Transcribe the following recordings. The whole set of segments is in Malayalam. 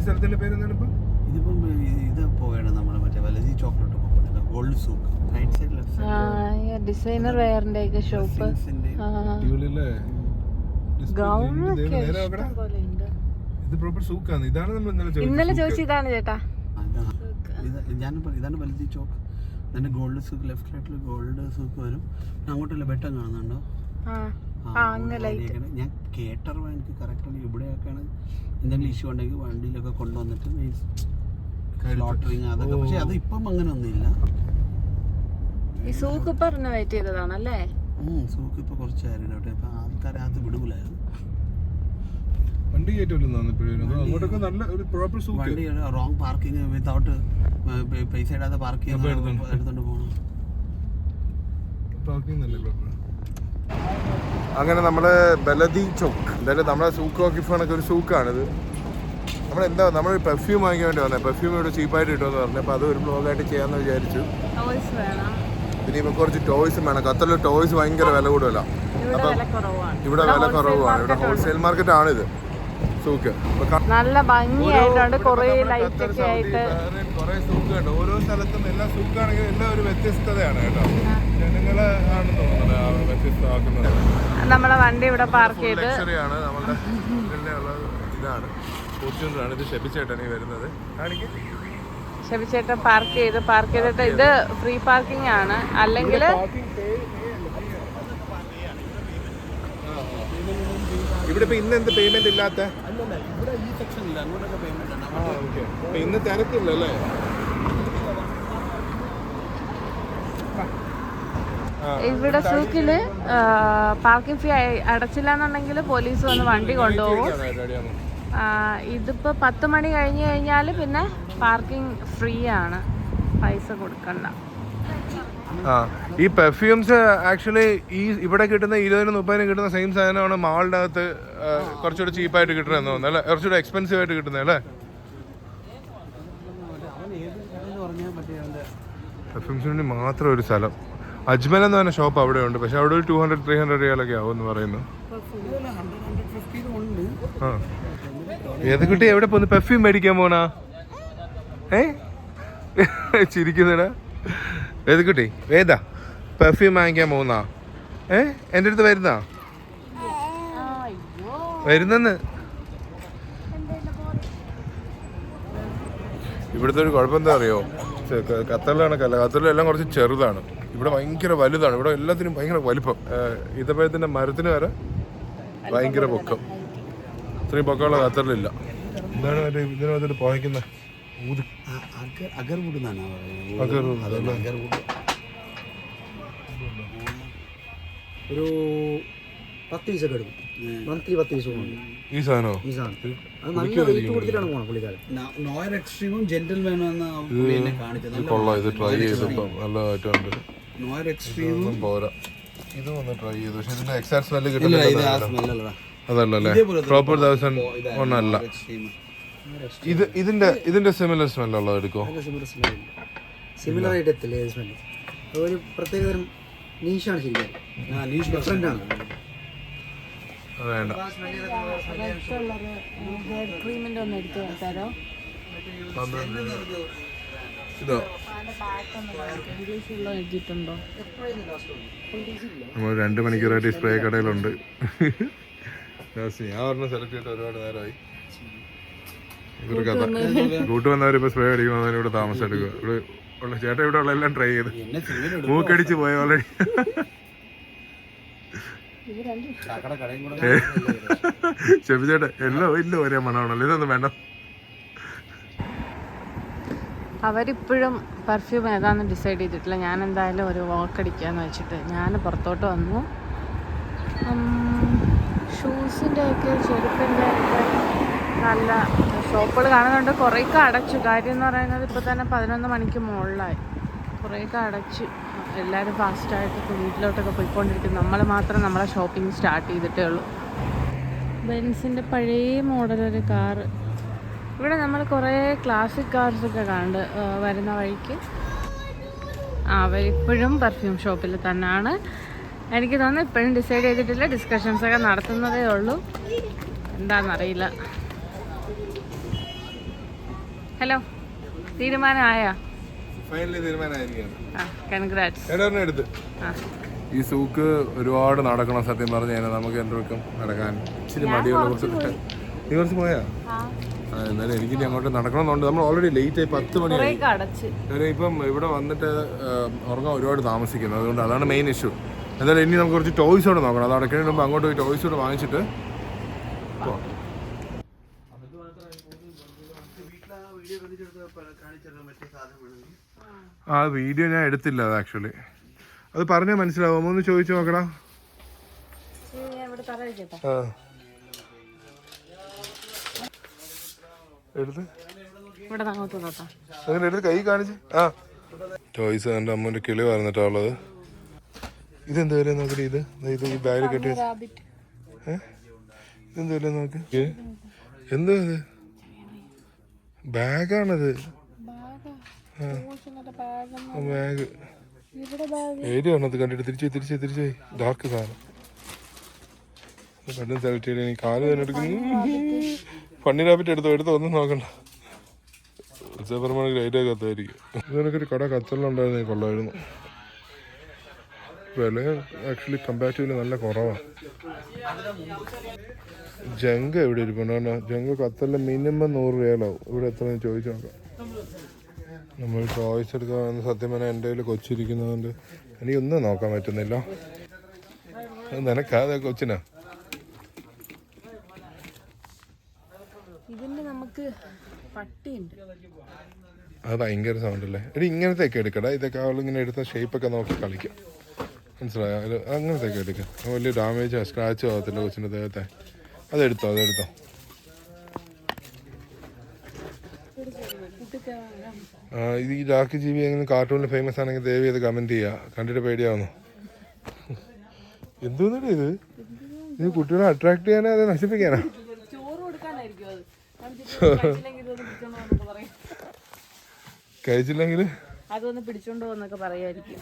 സ്ഥലത്തിന്റെ പേര് എന്താണ് ഇപ്പൊ? ഇതിപ്പം ഇത് പോവുകയാണ് നമ്മളെ മറ്റേ വലതി ചോക്ലേറ്റ് പോകുന്നത് gold souk right side left side designer വെയറിന്റെ ഒക്കെ ഷോപ്പ്. ഇത് പ്രോപ്പർ സൂക്കാണ്. ഇതാണ് നമ്മൾ ഇന്നലെ ചോദിച്ചതാണ് ചേട്ടാ. ഇതാണ് വലതി ചോക്ക്. then ഗോൾഡ് സൂക്ക് ലെഫ്റ്റ് സൈഡിൽ ഗോൾഡ് സൂക്ക് വരും. അങ്ങോട്ടല്ല ബെട്ടം കാണുന്നുണ്ടോ? ഞാൻ കേട്ടറിവ് എനിക്ക് കറക്റ്റ് ഇവിടെയൊക്കെയാണ് എന്തെങ്കിലും ഇഷ്യൂ ഉണ്ടെങ്കിൽ വണ്ടിയിലൊക്കെ കൊണ്ടുവന്നിട്ട് മീൻസ് ലോട്ടറിങ് അതൊക്കെ. പക്ഷെ അത് ഇപ്പം അങ്ങനെ ഒന്നുമില്ല. ഈ സൂക്ക് ഇപ്പൊ റിനോവേറ്റ് ചെയ്തതാണല്ലേ? സൂക്ക് ഇപ്പൊ കുറച്ച് ആയിരുന്നു. ഇപ്പൊ ആൾക്കാരെ അത് വിടുകയില്ലായിരുന്നു. വണ്ടി അങ്ങോട്ടൊക്കെ നല്ല ഒരു പ്രോപ്പർ സൂക്ക്. വണ്ടി റോങ് പാർക്കിംഗ് വിതൗട്ട് പൈസ ഇടാതെ പാർക്ക് ചെയ്ത് എടുത്തോണ്ട് പോകണം. അങ്ങനെ നമ്മള് ബലദി ചോക്ക്, എന്തായാലും നമ്മളെ സൂക്ക് ഓക്കിഫാണൊക്കെ ഒരു സൂക്കാണിത്. നമ്മൾ പെർഫ്യൂം വാങ്ങിക്കാൻ വേണ്ടി വന്നത്. പെർഫ്യൂം ഇവിടെ ചീപ്പായിട്ട് കിട്ടുമെന്ന് പറഞ്ഞു. അപ്പോൾ അത് ഒരു ബ്ലോഗായിട്ട് ചെയ്യാമെന്ന് വിചാരിച്ചു. പിന്നെ ഇപ്പോൾ കുറച്ച് ടോയ്സും വേണം. ഖത്തറിൽ ടോയ്സ് ഭയങ്കര വില കൂടുതല. അപ്പം ഇവിടെ വില കുറവാണ്. ഇവിടെ ഹോൾസെയിൽ മാർക്കറ്റ് ആണിത് സൂക്ക്. നല്ല ഭംഗിയായിട്ടുണ്ട്. കുറേ ലൈറ്റ് ഒക്കെ ആയിട്ട് കുറേ സൂക്ക് ഉണ്ട്. ഓരോ സ്ഥലത്തും എല്ലാ സൂക്കാണെങ്കിലും എല്ലാം ഒരു വ്യത്യസ്തതയാണ് കേട്ടോ. ജനങ്ങളെ ആണ് തോന്നുന്നത് വ്യത്യസ്തമാക്കുന്നത്. നമ്മളെ വണ്ടി ഇവിടെ പാർക്ക് ചെയ്ത് ലക്ഷറിയാണ് നമ്മളുടെ ഇതാണ് ഫോർച്യൂണറാണ്. ഇത് ഷെബിച്ചേട്ടാണ് ഈ വരുന്നത്. ഷെബിച്ചേട്ടൻ പാർക്ക് ചെയ്തിട്ട് ഇത് ഫ്രീ പാർക്കിംഗ് ആണ്. അല്ലെങ്കിൽ ഇവിടെ ഇപ്പൊ ഇന്ന് എന്ത് പേയ്മെന്റ് ഇല്ലാത്ത? ഇന്ന് തിരക്കില്ലല്ലേ? ഇവിടെ സൂക്കില് പാർക്കിംഗ് ഫീ അടച്ചില്ല എന്നുണ്ടെങ്കിൽ പോലീസ് വന്ന് വണ്ടി കൊണ്ടുപോകും. ഇതിപ്പോ 10 മണി കഴിഞ്ഞ് കഴിഞ്ഞാൽ പിന്നെ പാർക്കിംഗ് ഫ്രീ ആണ്, പൈസ കൊടുക്കണ്ട. ഈ പെർഫ്യൂംസ് ആക്ച്വലി ഈ ഇവിടെ കിട്ടുന്ന 20-30 കിട്ടുന്ന സെയിം സാധനമാണ് മാളിൻ്റെ അകത്ത് കുറച്ചുകൂടെ ചീപ്പായിട്ട് കിട്ടുന്നതെന്ന് തോന്നുന്നു അല്ലേ? കുറച്ചുകൂടെ എക്സ്പെൻസീവ് ആയിട്ട് കിട്ടുന്നത് അല്ലേ? പെർഫ്യൂംസിന് വേണ്ടി മാത്രം ഒരു സ്ഥലം അജ്മൽ എന്ന് പറഞ്ഞ ഷോപ്പ് അവിടെ ഉണ്ട്. പക്ഷെ അവിടെ ഒരു 200-300 റിയാലൊക്കെ ആവും എന്ന് പറയുന്നു. ഏത് കുട്ടി എവിടെ പോന്ന് പെർഫ്യൂം മേടിക്കാൻ പോണാ? ചിരിക്കുന്നടാ. ഏത് കുട്ടി ഏതാ പെർഫ്യൂം വാങ്ങിക്കാൻ പോകുന്നാ? എൻ്റെ അടുത്ത് വരുന്നെന്ന്. ഇവിടുത്തെ ഒരു കുഴപ്പം എന്താ അറിയോ? ഖത്തറിലാണക്കല്ല, ഖത്തറിലെല്ലാം കുറച്ച് ചെറുതാണ്. ഇവിടെ ഭയങ്കര വലുതാണ്. ഇവിടെ എല്ലാത്തിനും ഭയങ്കര വലിപ്പം. ഈത്തപ്പഴത്തിൻ്റെ മരത്തിന് വരെ ഭയങ്കര പൊക്കം. ഇത്രയും പൊക്കമുള്ള ഖത്തറിലില്ല. എന്താണ് ഇതിനകത്തോട്ട് പോയിക്കുന്നത്? ഒരു 10 പീസ് ഒക്കെ എടുക്കും. മന്ത്ലി 10 പീസ് പോകുന്നുണ്ട്. ഈ സാധനോ? ഈ സാധനം അത് നല്ല റേറ്റ് കൊടുത്തിട്ടാണ് പോകണം പുള്ളിക്കാരൻ. നോയർ എക്സ്ട്രീമും ജെന്റിൽമാനും എന്ന കാണിച്ചത് കൊള്ളാം. ഇത് ട്രൈ ചെയ്തപ്പോൾ നല്ലതായിട്ടുണ്ട്. നോയർ എക്സ്ട്രീമും പോരാ. ഇതും ഒന്ന് ട്രൈ ചെയ്തു. പക്ഷെ ഇതിന്റെ എക്സാക്ട് സ്മെല്ല് കിട്ടുന്നില്ല. അതല്ലേ പ്രോപ്പർ ദിവസം ഒന്നല്ല. ഇതിന്റെ സിമിലർ സ്മെല്ലുള്ളത് എടുക്കോ? സിമിലർ ആയിട്ട് എത്തില്ലേ സ്മെല്ല്? ഒരു പ്രത്യേകതരം നീഷാണ് ശരിക്കും. ഡിഫറെന്റ് ആണ്. വേണ്ട ഇതോ നമ്മൾ 2 മണിക്കൂറായിട്ട് ഈ സ്പ്രേ കടയിലുണ്ട്. ഞാൻ പറഞ്ഞ സെലക്ട് ചെയ്തിട്ട് ഒരുപാട് നേരമായി. ഇവർക്ക് കഥ കൂട്ട് വന്നവരിപ്പോൾ സ്പ്രേ അടിക്കണം. ഇവിടെ താമസം എടുക്കുക. ഇവിടെ ഉള്ള ചേട്ടൻ ഇവിടെ ഉള്ള എല്ലാം ട്രൈ ചെയ്ത് മൂക്കടിച്ച് പോയ ഓൾറെഡി. ഷെബിച്ചേട്ടൻ എല്ലാം ഒരേ മണമാണല്ലോ. ഇതൊന്നും വേണ്ട. അവരിപ്പോഴും പെർഫ്യൂം ഏതാണെന്ന് ഡിസൈഡ് ചെയ്തിട്ടില്ല. ഞാൻ എന്തായാലും ഒരു വാക്ക് അടിക്കാന്ന് വെച്ചിട്ട് ഞാൻ പുറത്തോട്ട് വന്നു. ഷൂസിൻ്റെ ഒക്കെ ചെരുപ്പിൻ്റെ ഒക്കെ നല്ല ഷോപ്പുകൾ കാണുന്നുണ്ട്. കുറേയൊക്കെ അടച്ചു. കാര്യം എന്ന് പറയുന്നത് ഇപ്പോൾ തന്നെ 11 മണിക്ക് മുകളിലായി. കുറേയൊക്കെ അടച്ചു. എല്ലാവരും ഫാസ്റ്റായിട്ട് ഇപ്പോൾ വീട്ടിലോട്ടൊക്കെ പോയിക്കൊണ്ടിരിക്കും. നമ്മൾ മാത്രം നമ്മളെ ഷോപ്പിംഗ് സ്റ്റാർട്ട് ചെയ്തിട്ടേ ഉള്ളൂ. ബെൻസിൻ്റെ പഴയ മോഡലൊരു കാറ്. ഇവിടെ നമ്മൾ കുറേ ക്ലാസിക് കാർസൊക്കെ കണ്ട് വരുന്ന വഴിക്ക്. അവരിപ്പോഴും പെർഫ്യൂം ഷോപ്പിൽ തന്നെയാണ്. എനിക്ക് തോന്നുന്നു ഇപ്പോഴും ഡിസൈഡ് ചെയ്തിട്ടില്ല. ഡിസ്കഷൻസൊക്കെ നടത്തുന്നതേ ഉള്ളൂ. എന്താണെന്നറിയില്ല. ഹലോ, തീരുമാനമായോ? ഫൈനലി തീരുമാനമായിരിക്കുകയാണ്. കൺഗ്രാറ്റ്സ്. എടുത്ത് ഈ സൂക്ക് ഒരുപാട് നടക്കണം. സത്യം പറഞ്ഞു കഴിഞ്ഞാൽ നമുക്ക് എന്തൊക്കെ നടക്കാൻ ഇച്ചിരി മടിയുള്ള കുറച്ച്. നീ കുറച്ച് പോയാ? എന്നാലും എനിക്കിനി അങ്ങോട്ട് നടക്കണമെന്നുണ്ട്. നമ്മൾ ഓൾറെഡി ലേറ്റ് ആയി 10 മണിയായി. ഇപ്പം ഇവിടെ വന്നിട്ട് ഉറങ്ങാൻ ഒരുപാട് താമസിക്കുന്നു. അതുകൊണ്ട് അതാണ് മെയിൻ ഇഷ്യൂ. എന്തായാലും ഇനി നമുക്ക് കുറച്ച് ടോയ്സോടെ നോക്കണം. അത് അടയ്ക്കുന്നതിന് മുമ്പ് അങ്ങോട്ട് പോയി ടോയ്സോടെ വാങ്ങിച്ചിട്ട് ആ വീഡിയോ ഞാൻ എടുത്തില്ല. അത് ആക്ച്വലി അത് പറഞ്ഞാൽ മനസ്സിലാവും. ഒന്ന് ചോദിച്ചു നോക്കടാ. അങ്ങനെ എടുത്ത് കൈ കാണിച്ച്. ആ ടോയ്സ് എൻ്റെ അമ്മൂൻ്റെ കിളി പറഞ്ഞിട്ടുള്ളത്. ഇതെന്താ വില നോക്കട്ടെ. ഇത് ഈ ബാഗ് കെട്ടി ഇതെന്താ വില നോക്ക്. എന്താ ഇത്? ബാഗാണത്. ബാഗ് ഏരിയ ആണത്. കണ്ടിട്ട് തിരിച്ചു ഡാർക്ക് സാധനം പെട്ടെന്ന് സെലക്ട് ചെയ്ത് എനിക്ക് കാല് തന്നെ എടുക്കുന്നു. ഫണ്ണി റാബിറ്റ് എടുത്തോ ഒന്നും നോക്കണ്ട. ഉത്സവപരമാണ് ലൈറ്റ് കത്തായിരിക്കും. ഇതിനൊക്കെ കട കത്തലുണ്ടായിരുന്നെങ്കിൽ കൊള്ളായിരുന്നു. വില ആക്ച്വലി കമ്പാരിറ്റീവ്ലി നല്ല കുറവാണ്. ജങ്ക് എവിടെ ഇരിപ്പുണ്ട്? ജങ്ക് കത്തലിൽ മിനിമം 100 രൂപയാവും. ഇവിടെ എത്ര ചോദിച്ചു നോക്കാം. നമ്മൾ ടോയ്സ് എടുക്കാൻ സത്യം പറഞ്ഞാൽ എൻ്റെ കയ്യിൽ കൊച്ചിരിക്കുന്നതുകൊണ്ട് എനിക്കൊന്നും നോക്കാൻ പറ്റുന്നില്ല. നിനക്കാതെ കൊച്ചിനാ? അത് ഭയങ്കര സൗണ്ട് അല്ലേ? എടി ഇങ്ങനത്തെ ഒക്കെ എടുക്കടാ. ഇതൊക്കെ അവളിങ്ങനെ എടുത്ത ഷേപ്പൊക്കെ നോക്കി കളിക്കാം. മനസ്സിലായോ? അങ്ങനത്തെ ഒക്കെ എടുക്കാം. വലിയ ഡാമേജോ സ്ക്രാച്ചോ ആകത്തില്ല കൊച്ചിൻ്റെ ദേഹത്തെ. അതെടുത്തോ. ഇത് ഈ ഡാർക്ക് ജീവി എങ്ങനെ കാർട്ടൂണിൽ ഫേമസ് ആണെങ്കിൽ ദയവ് ചെയ്ത് കമൻറ്റ് ചെയ്യുക. കണ്ടിട്ട് പേടിയാവുന്നു. എന്തോന്നല്ലേ ഇത്? ഇത് കുട്ടികളെ അട്രാക്ട് ചെയ്യാനാ അത് നശിപ്പിക്കാനാ? കഴിച്ചില്ലെങ്കിൽ അതൊന്ന് പിടിച്ചോണ്ട് പോകുന്നൊക്കെ പറയായിരിക്കും.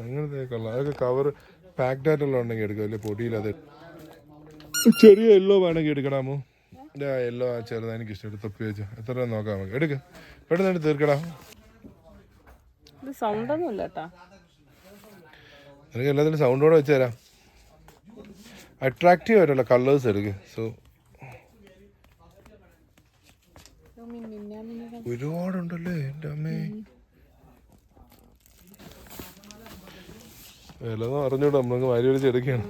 അങ്ങനത്തെ കൊള്ളാം. അതൊക്കെ കവർ പാക്ഡ് ആയിട്ടുള്ള ഉണ്ടെങ്കിൽ എടുക്കാം. അല്ലെ പൊടിയില്ലാതെ ചെറിയ യെല്ലോ വേണമെങ്കിൽ എടുക്കണമോ? യെല്ലോ ചെറുതാ എനിക്ക് ഇഷ്ടം. തൊപ്പി വെച്ചോ. എത്ര രൂപ നോക്കാം നമുക്ക്. എടുക്ക പെട്ടെന്ന് തീർക്കടാ. നിനക്ക് എല്ലാത്തിനും സൗണ്ടോടെ വെച്ച് തരാം. അട്രാക്റ്റീവ് ആയിട്ടുള്ള കളേഴ്സ് എടുക്ക്. സോ ഒരുപാടുണ്ടല്ലേ എൻ്റെ അമ്മേ. വിലന്ന് അറിഞ്ഞൂടാ. നമുക്ക് വാരി വലിച്ച് എടുക്കുകയാണ്.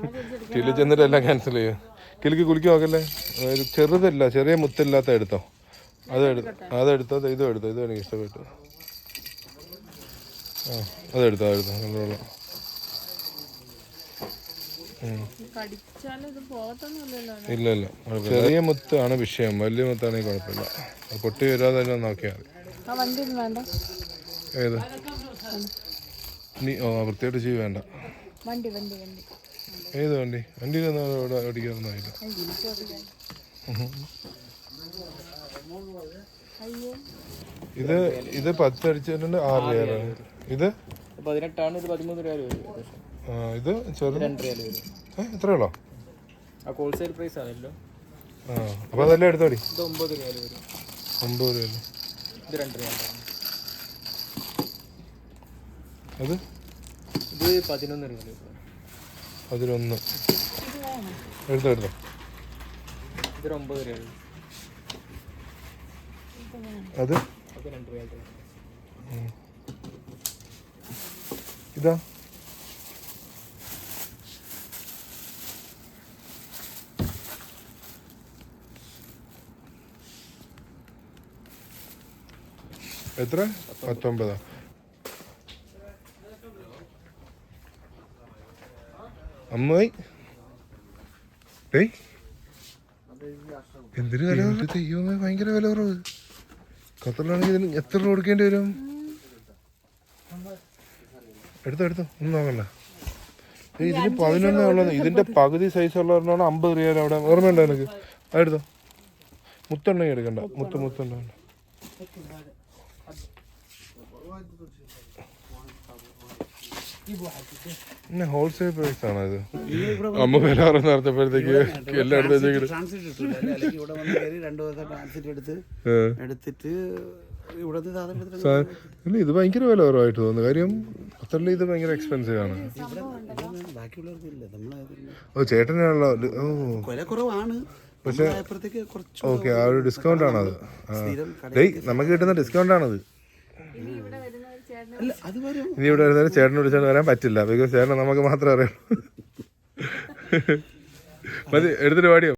കിളി ചെന്നിട്ട് എല്ലാം ക്യാൻസൽ ചെയ്യാം. കിളിക്ക് കുളിക്ക് നോക്കല്ലേ. ചെറുതല്ല, ചെറിയ മുത്തില്ലാത്ത എടുത്തോ. അതെടുത്തോ. ഇതും എടുത്തോ. ഇതും എനിക്ക് ഇഷ്ടപ്പെട്ടു. അതെടുത്തോ. നല്ലോണം. ഇല്ല ചെറിയ മുത്താണ് വിഷയം. വലിയ മുത്താണെങ്കിൽ കുഴപ്പമില്ല. പൊട്ടി വരാതെ തന്നെ നോക്കിയാൽ മതി. ഏത് നീ വൃത്തിയായിട്ട് ചെയ്യ വേണ്ട. ഏത് വണ്ടിയിലൊന്നും ഇവിടെ ഓടിക്കാനൊന്നുമില്ല. ഇത് 10 അടിച്ചിട്ടുണ്ട് 6 രൂപയാണ്. ഇത് 18 ഇത് 13 രൂപ വരും. ഇത് ചെറുത് എത്രയുള്ളോ? ഹോൾസെയിൽ പ്രൈസ് ആണല്ലോ. അപ്പൊ അതെല്ലാം എടുത്തോടി. ഇത് 9 രൂപ വരും. 9 രൂപ. ഇത് 2 രൂപ. അത് ഇത് 11 രൂപ. 11 എടുത്തോ. ഇത് 9 രൂപ. അത് 2 രൂപ. ഇതാ എത്ര? 19. അമ്മായി എന്തിനു വില? അയ്യോ ഭയങ്കര വില കുറവ്. ഖത്തറിലാണെങ്കിൽ ഇതിന് എത്ര രൂപ കൊടുക്കേണ്ടി വരും? എടുത്തോ ഒന്നും നോക്കണ്ട. ഇതിന് 11 ഉള്ളത്. ഇതിന്റെ പകുതി സൈസ് ഉള്ളവരാണ് 50 രൂപ. അവിടെ ഓർമ്മയുണ്ടോ എനിക്ക്? അതെടുത്തോ. മുത്തുണ്ടെങ്കിൽ എടുക്കണ്ട. മുത്തുണ്ടോ? പിന്നെ ഹോൾസെയിൽ പ്രൈസ് ആണോ ഇത്? അമ്മ വില പറഞ്ഞ് നടത്തപ്പോഴത്തേക്ക് എല്ലായിടത്തേക്കും ട്രാൻസിറ്റ് ഇട്ടില്ല അല്ലെങ്കിൽ ഇവിടെ വന്ന് കയറി 2 ദിവസം ട്രാൻസിറ്റ് എടുത്തിട്ട് ഇവിടുത്തെ സാധനം ഇല്ല ഇത് ഭയങ്കര വില കുറവായിട്ട് തോന്നുന്നു. കാര്യം അത്രല്ല ഇത് ഭയങ്കര എക്സ്പെൻസീവ് ആണ്. ബാക്കിയുള്ളവർക്ക് ഇല്ല. നമ്മളെ ഓ ചേട്ടനുള്ള ഓ വില കുറവാണ്. പക്ഷേ അപ്പുറത്തേക്ക് കുറച്ച് ഓക്കെ ആ ഒരു ഡിസ്കൗണ്ട് ആണത്. നമുക്ക് കിട്ടുന്ന ഡിസ്കൗണ്ട് ആണത്. അല്ല അത് വരും. ഇനി ഇവിടെ വരുന്നവര് ചേട്ടനെ വിളിച്ചോണ്ട് വരാൻ പറ്റില്ല. ബിക്കോസ് ചേട്ടനെ നമുക്ക് മാത്രമേ അറിയാം. മതി എടുത്തിട്ട് പാടിയോ.